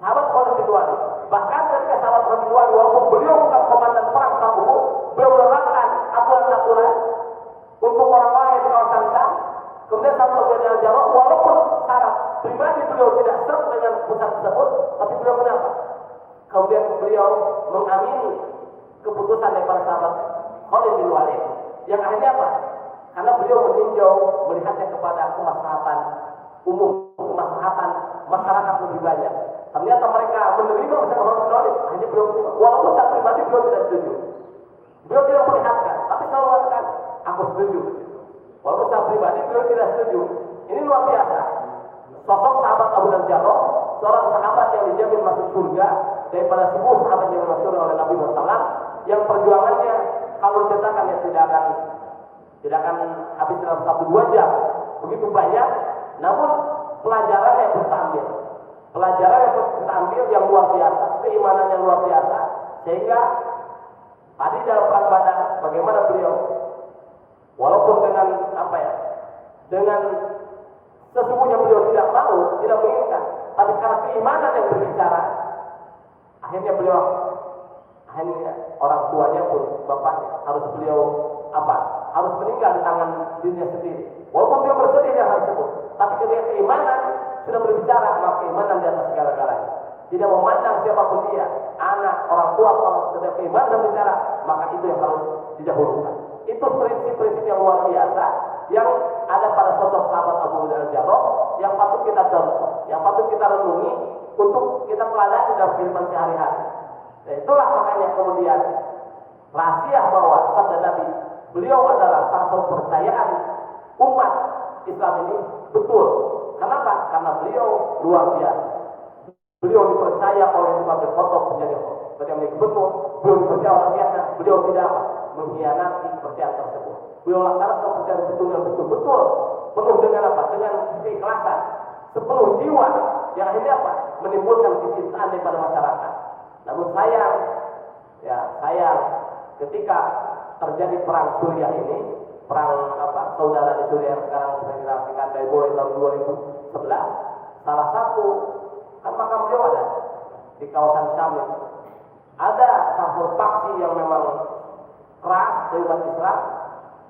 Sahabat Khalid bin Walid. Bahkan ketika sahabat Khalid bin Walid, walaupun beliau bukan komandan perang saat umum, beliau menerapkan aturan-aturan untuk orang-orang yang di kawasan Syam. Kemudian sahabat Abu Hurairah Al-Jarrah, walaupun secara pribadi beliau tidak serta dengan pusat tersebut, tapi beliau kenapa? Kemudian beliau mengamini keputusan daripada sahabat Khalid bin Walid, yang akhirnya apa? Karena beliau meninjau, melihatnya kepada kemaslahatan umum, kemaslahatan masyarakat lebih banyak. Ternyata mereka menerima misalnya Khalid bin Walid, hanya beliau menerima. Walaupun secara pribadi beliau tidak setuju, beliau tidak memperlihatkan, tapi selalu mengatakan, aku setuju. Walaupun secara pribadi beliau tidak setuju. Ini luar biasa. Sosok sahabat Abu Hurairah Al-Jarrah, seorang sahabat yang dijamin masuk surga daripada 10 sahabat yang masuk surga oleh Nabi Muhammad, yang perjuangannya kalau diceritakan ya tidak akan habis dalam 1-2 jam. Begitu banyak, namun pelajaran yang kita ambil, pelajaran yang kita ambil yang luar biasa, keimanan yang luar biasa, sehingga tadi dalam perang Badar bagaimana beliau, walaupun dengan dengan sesungguhnya beliau tidak mau, tidak menginginkan, tapi karena keimanan yang berbicara, akhirnya orang tuanya pun, bapaknya harus beliau harus meninggal di tangan dirinya sendiri. Walaupun dia bersedih dengan hal tersebut, tapi ketika keimanan sudah berbicara, maka keimanan di atas segala-galanya. Tidak memandang siapapun dia, anak, orang tua, orang sudah keimanan berbicara, maka itu yang harus didahulukan. Itu prinsip-prinsip yang luar biasa yang ada pada sosok sahabat Abu Hurairah Al-Jarrah yang patut kita contoh, yang patut kita renungi untuk kita pelajari dalam kehidupan sehari-hari. Nah, itulah makanya kemudian rahasia bahwa sabda Nabi, beliau adalah salah satu kepercayaan umat Islam ini betul. Kenapa? Karena beliau luar biasa. Beliau dipercaya oleh Umar bin Khattab menjadi gubernur. Beliau dipercaya oleh rakyatnya. Beliau tidak mengkhianati kepercayaan tersebut. Beliau laksanakan kepercayaan betul-betul penuh dengan dengan keikhlasan, sepenuh jiwa, yang akhirnya menimbulkan kecintaan daripada masyarakat. Namun sayang ketika terjadi perang Suriah ini, perang saudara di Suriah yang sekarang sudah kita saksikan dari mulai tahun 2011, salah satu kan makam beliau ada di kawasan Syam itu. Ada salah satu faksi yang memang keras dari umat Islam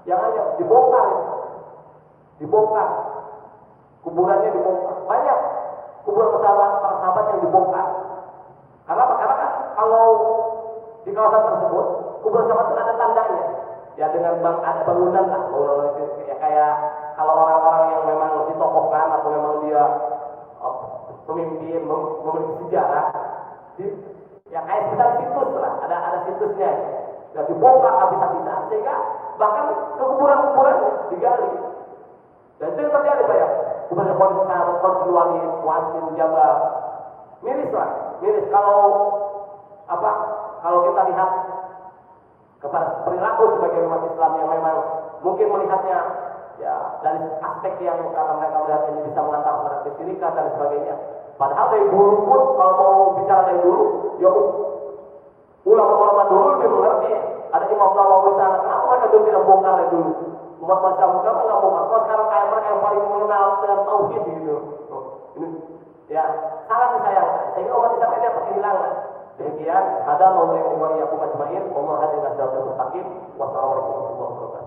yang hanya dibongkar, dibongkar, kuburannya dibongkar, banyak kuburan para sahabat yang dibongkar. Karena apa? Karena kan kalau di kawasan tersebut kuburan sahabat itu ada tandanya, ya dengan ada bangunan lah, bangunan ya kayak kalau orang-orang yang memang ditokohkan atau memang dia pemimpin memiliki sejarah, ya kayak sekitar situs lah, ada situsnya, dan dibongkar habis-habisan sehingga bahkan kekuburan-kuburan digali. Dan itu yang terjadi banyak. Kuburan Khalid Sahabat, Khalid Walid, Mu'adz bin Jabal, miris lah, miris kalau kita lihat kepada perilaku sebagai umat Islam yang memang mungkin melihatnya ya dari aspek yang karena mereka melihat ini bisa mengantar pada kesyirikan dan sebagainya. Padahal dari dulu pun kalau mau bicara dari dulu, ya ulama-ulama dulu lebih mengerti. Ada Imam Nawawi sana, kenapa mereka dulu tidak bongkar dari dulu? Umat masyarakat kenapa nggak bongkar? Kalau sekarang kayak mereka yang paling mengenal dengan tauhid gitu. Ini ya sangat disayangkan. Sehingga umat Islam ini akan kehilangan. Demikian ada mau yang ajmain, Allah hadirin siratal mustaqim. Wassalamualaikum warahmatullahi wabarakatuh.